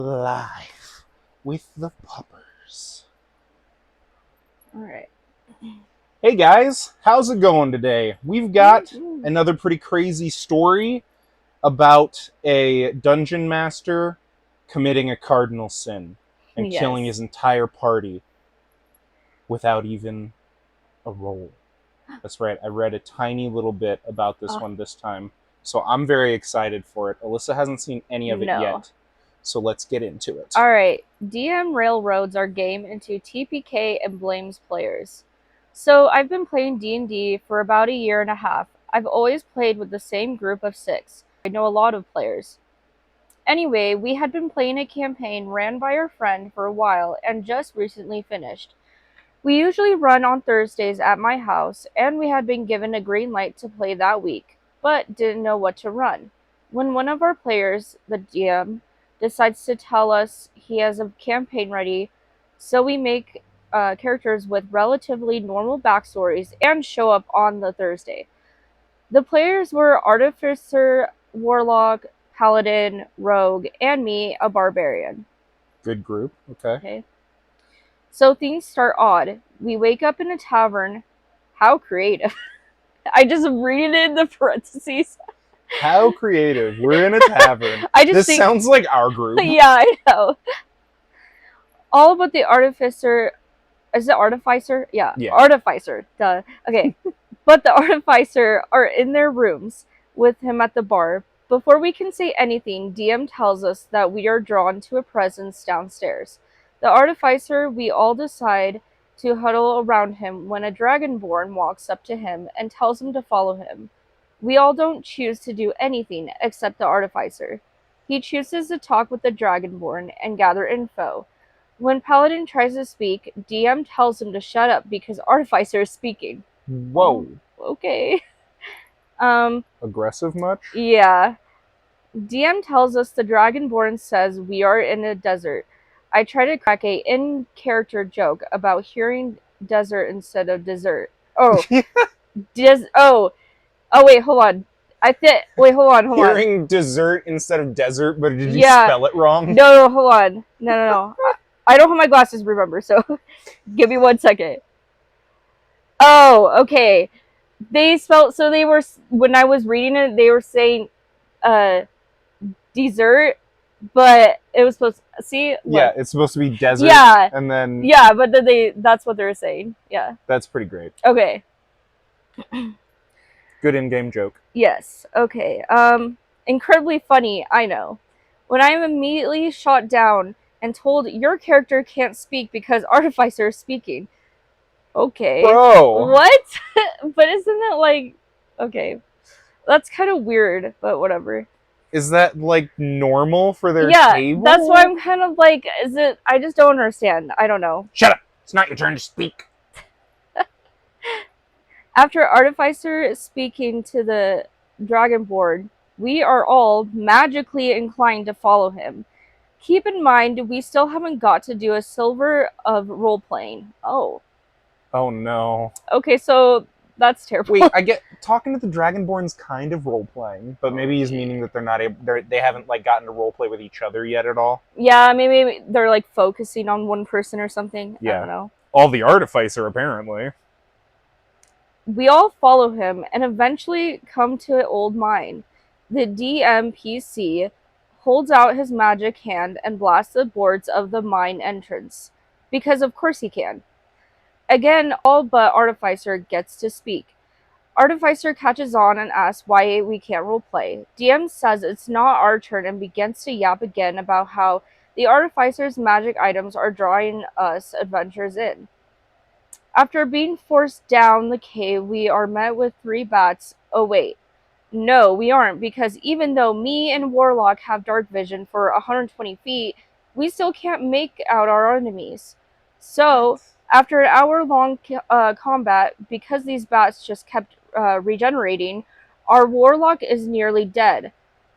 Live with the poppers. Alright. Hey guys, how's it going today? We've got another pretty crazy story about a dungeon master committing a cardinal sin and killing his entire party without even a roll. That's right, I read a tiny little bit about this one this time, so I'm very excited for it. Alyssa hasn't seen any of it yet, so let's get into it. Alright, DM railroads our game into TPK and blames players. So I've been playing D&D for about a year and a half. I've always played with the same group of 6. I know a lot of players. Anyway, we had been playing a campaign ran by our friend for a while and just recently finished. We usually run on Thursdays at my house, and we had been given a green light to play that week, but didn't know what to run. When one of our players, the DM, decides to tell us he has a campaign ready, so we make characters with relatively normal backstories and show up on the Thursday. The players were Artificer, Warlock, Paladin, Rogue, and me, a Barbarian. Good group, okay. So things start odd. We wake up in a tavern. How creative. I just read it in the parentheses. How creative. We're in a tavern. This sounds like our group. Yeah, I know. All but the Artificer. Is it Artificer? Yeah. Artificer. Duh. Okay. But the Artificer are in their rooms with him at the bar. Before we can say anything, DM tells us that we are drawn to a presence downstairs. The Artificer, we all decide to huddle around him when a Dragonborn walks up to him and tells him to follow him. We all don't choose to do anything except the Artificer. He chooses to talk with the Dragonborn and gather info. When Paladin tries to speak, DM tells him to shut up because Artificer is speaking. Whoa. Okay. Aggressive much? Yeah. DM tells us the Dragonborn says we are in a desert. I try to crack a in-character joke about hearing desert instead of dessert. Oh. Wait, hold on. Wait, hold on. Hearing dessert instead of desert, but did you spell it wrong? No, hold on. No. I don't have my glasses, remember, so give me 1 second. Oh, okay. When I was reading it, they were saying dessert, but it was supposed to, see? Look. Yeah, it's supposed to be desert. Yeah. And then... Yeah, but then that's what they were saying. Yeah. That's pretty great. Okay. Good in-game joke. Yes. Okay. Incredibly funny, I know. When I am immediately shot down and told your character can't speak because Artificer is speaking. Okay. Bro! What? But isn't it like... Okay. That's kind of weird, but whatever. Is that, like, normal for their table? Yeah, that's why I'm kind of like, is it... I just don't understand. I don't know. Shut up! It's not your turn to speak. After Artificer is speaking to the Dragonborn, we are all magically inclined to follow him. Keep in mind, we still haven't got to do a silver of role-playing. Oh. Oh, no. Okay, so that's terrible. Wait, I get... Talking to the Dragonborn's kind of role-playing, but maybe he's meaning that they're not able... They haven't, like, gotten to role-play with each other yet at all? Yeah, maybe they're, like, focusing on one person or something. Yeah. I don't know. All the Artificer, apparently. We all follow him and eventually come to an old mine. The DMPC holds out his magic hand and blasts the boards of the mine entrance. Because of course he can. Again, all but Artificer gets to speak. Artificer catches on and asks why we can't roleplay. DM says it's not our turn and begins to yap again about how the Artificer's magic items are drawing us adventurers in. After being forced down the cave, we are met with 3 bats. Oh wait. No, we aren't, because even though me and Warlock have dark vision for 120 feet, we still can't make out our enemies. So, after an hour-long combat, because these bats just kept regenerating, our Warlock is nearly dead.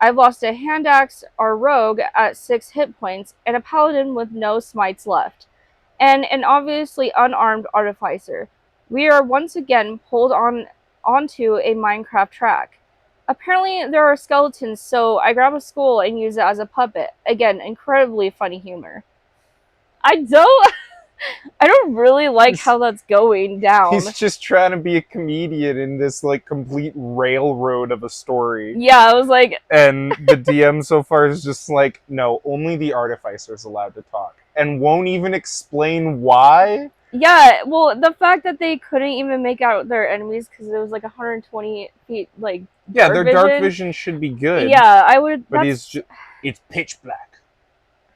I've lost a hand axe, our Rogue at 6 hit points, and a Paladin with no smites left. And an obviously unarmed Artificer. We are once again pulled onto a Minecraft track. Apparently, there are skeletons, so I grab a skull and use it as a puppet. Again, incredibly funny humor. I don't. I don't really like how that's going He's down. just trying to be a comedian in this like complete railroad of a story. Yeah, I was like, And the DM so far is just like, no, only the artificer is allowed to talk, and won't even explain why. yeah. Well, the fact that they couldn't even make out their enemies because it was like 120 feet, like Yeah, dark their dark vision. vision should be good. Yeah, I would. But That's it's pitch black.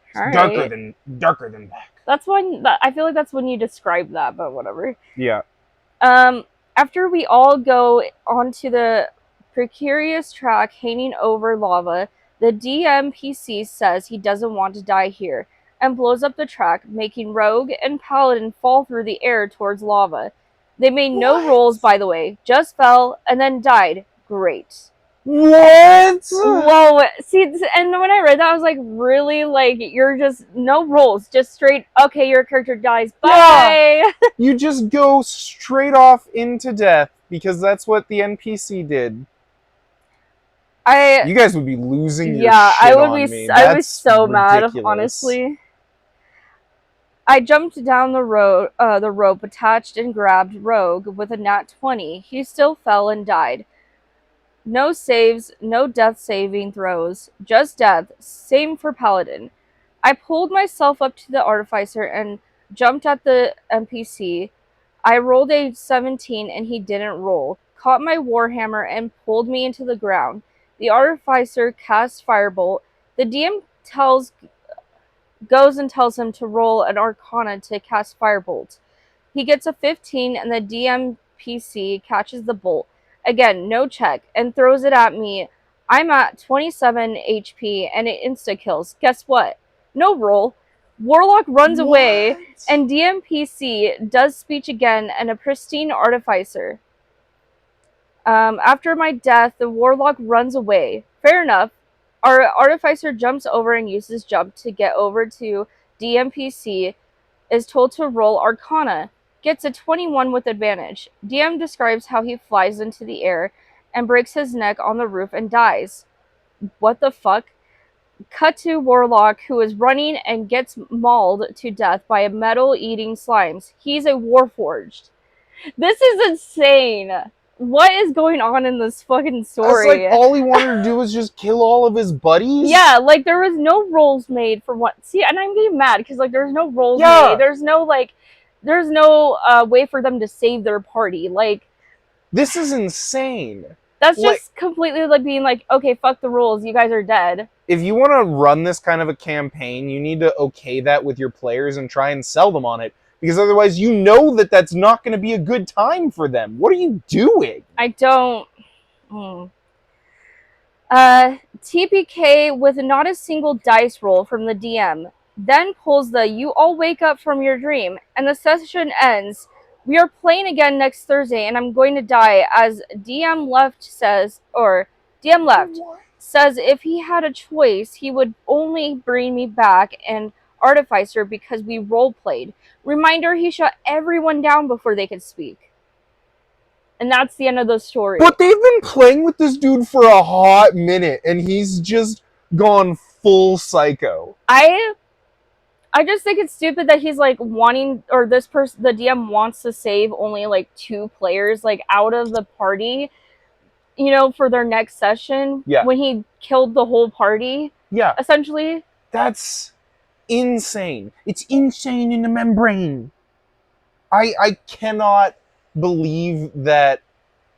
It's all right. darker than black. That's when I feel like that's when you describe that, but whatever. Yeah. Um, After we all go onto the precarious track hanging over lava, the DMPC says he doesn't want to die here and blows up the track, making Rogue and Paladin fall through the air towards lava. They made no rolls, by the way, just fell and then died. Great. What? Whoa, see, and when I read that, I was like, really? Like, you're just, no rolls, just straight, okay, your character dies, bye! Yeah. You just go straight off into death because that's what the NPC did. You guys would be losing your shit on me. I would be That's so ridiculous. mad, honestly. I jumped down the rope attached and grabbed Rogue with a nat 20. He still fell and died. No saves, no death saving throws, just death. Same for Paladin. I pulled myself up to the artificer and jumped at the NPC. I rolled a 17 and he didn't roll. Caught my warhammer and pulled me into the ground. The artificer cast firebolt. The DM goes and tells him to roll an arcana to cast firebolt. He gets a 15 and the DMPC catches the bolt. Again, no check, and throws it at me. I'm at 27 HP and it insta kills. Guess what? No roll. Warlock runs away, and DMPC does speech again and a pristine artificer. After my death, the warlock runs away. Fair enough. Our artificer jumps over and uses jump to get over to DMPC, is told to roll Arcana, gets a 21 with advantage. DM describes how he flies into the air and breaks his neck on the roof and dies. What the fuck? Cut to Warlock, who is running and gets mauled to death by a metal-eating slimes. He's a Warforged. This is insane. What is going on in this fucking story? That's like all he wanted to do was just kill all of his buddies? Yeah, like there was no rolls made for what. See, and I'm getting mad because like there's no rolls made. There's no way for them to save their party. Like, this is insane. That's just completely like being like, okay, fuck the rules. You guys are dead. If you want to run this kind of a campaign, you need to okay that with your players and try and sell them on it. Because otherwise you know that that's not going to be a good time for them. What are you doing? I don't... TPK with not a single dice roll from the DM. Then pulls the "you all wake up from your dream" and the session ends. We are playing again next Thursday and I'm going to die, as DM left says if he had a choice he would only bring me back and artificer because we role played. Reminder, he shut everyone down before they could speak. And that's the end of the story. But they've been playing with this dude for a hot minute and he's just gone full psycho. I just think it's stupid that he's like wanting, or the DM wants to save only like 2 players like out of the party, you know, for their next session. Yeah. When he killed the whole party. Yeah. Essentially. That's insane. It's insane in the membrane. I cannot believe that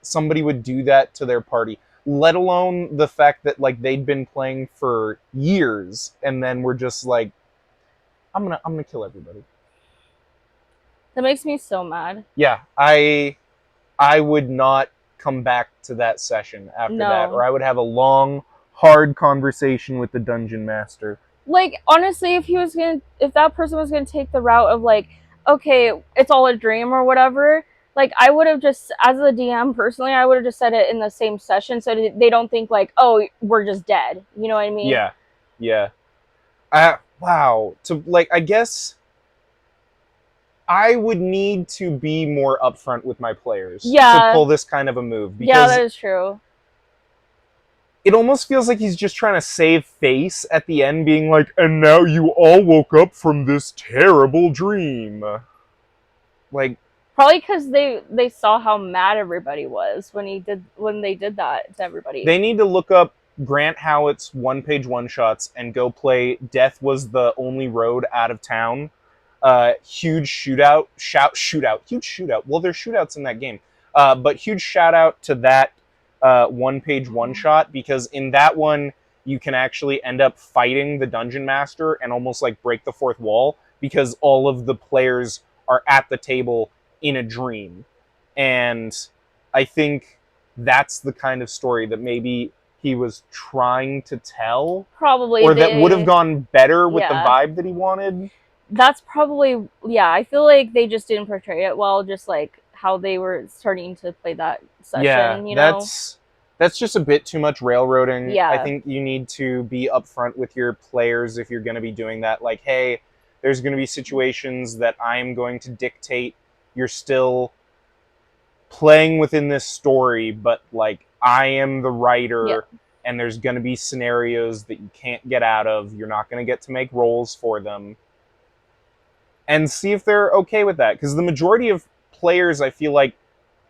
somebody would do that to their party, let alone the fact that like they'd been playing for years and then we're just like, I'm gonna kill everybody. That makes me so mad. Yeah, I would not come back to that session after that, or I would have a long, hard conversation with the dungeon master. Like, honestly, if that person was gonna take the route of like, okay, it's all a dream or whatever, like I would have just, as a DM personally, I would have just said it in the same session so they don't think like, oh, we're just dead. You know what I mean? Yeah, yeah. Wow. To like, I guess I would need to be more upfront with my players to pull this kind of a move. Because, yeah, that is true. it almost feels like he's just trying to save face at the end, being like, and now you all woke up from this terrible dream. Like, Probably because they saw how mad everybody was when they did that to everybody. they need to look up Grant Howitt's one-page one-shots and go play Death Was the Only Road Out of Town. Huge shootout. Huge shootout. Well, there's shootouts in that game. But huge shout out to that one-page one-shot, because in that one, you can actually end up fighting the Dungeon Master and almost like break the fourth wall, because all of the players are at the table in a dream. And I think that's the kind of story that maybe he was trying to tell, Probably, or that would have gone better with the Yeah. vibe that he wanted. That's probably, yeah, I feel like they just didn't portray it well, just like how they were starting to play that session, Yeah, you know? that's just a bit too much railroading. Yeah. I think you need to be upfront with your players if you're going to be doing that. Like, hey, there's going to be situations that I'm going to dictate. You're still playing within this story, but like, I am the writer. Yeah. And there's going to be scenarios that you can't get out of. You're not going to get to make rolls for them. And see if they're okay with that. Because the majority of players, I feel like,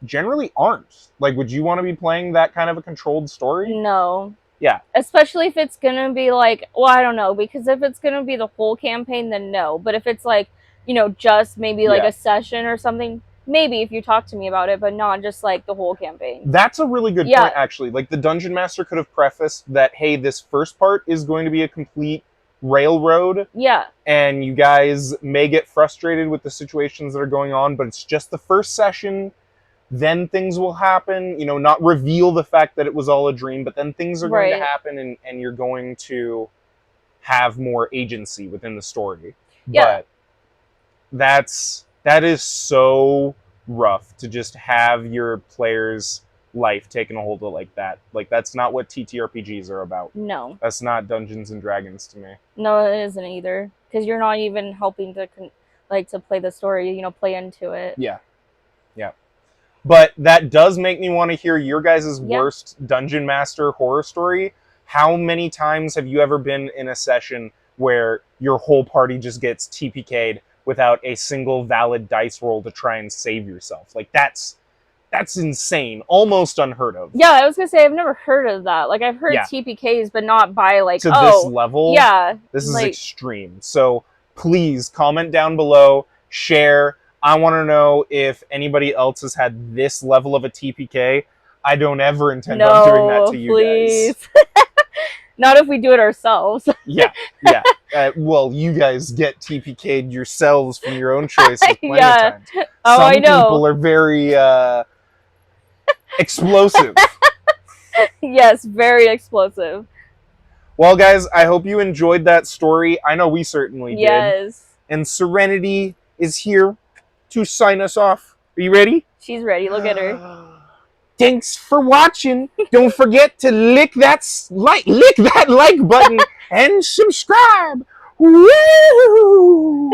generally aren't. Like, would you want to be playing that kind of a controlled story? No. Yeah. Especially if it's going to be like, well, I don't know, because if it's going to be the whole campaign, then no. But if it's like, you know, just maybe like a session or something, maybe if you talk to me about it, but not just like the whole campaign. That's a really good point, actually. Like, the Dungeon Master could have prefaced that, hey, this first part is going to be a complete railroad. Yeah. And you guys may get frustrated with the situations that are going on, but it's just the first session. Then things will happen, you know, not reveal the fact that it was all a dream, but then things are going to happen, and you're going to have more agency within the story. Yeah. But that is so rough to just have your player's life taken a hold of like that. Like, that's not what TTRPGs are about. No. That's not Dungeons and Dragons to me. No, it isn't either. Because you're not even helping to to play the story, you know, play into it. Yeah. Yeah. But that does make me want to hear your guys' worst Dungeon Master horror story. How many times have you ever been in a session where your whole party just gets TPK'd without a single valid dice roll to try and save yourself? Like, that's insane. Almost unheard of. Yeah, I was going to say, I've never heard of that. Like, I've heard TPKs, but not by, like, to this level. Yeah. This is extreme. So, please, comment down below, share. I want to know if anybody else has had this level of a TPK. I don't ever intend on doing that to you guys. Not if we do it ourselves. Yeah. Well, you guys get TPK'd yourselves from your own choices plenty of times. Oh, Some I know. people are very explosive. Yes, very explosive. Well, guys, I hope you enjoyed that story. I know we certainly did. Yes. And Serenity is here to sign us off. Are you ready? She's ready. Look at her. Thanks for watching. Don't forget to lick that like button and subscribe. Woo!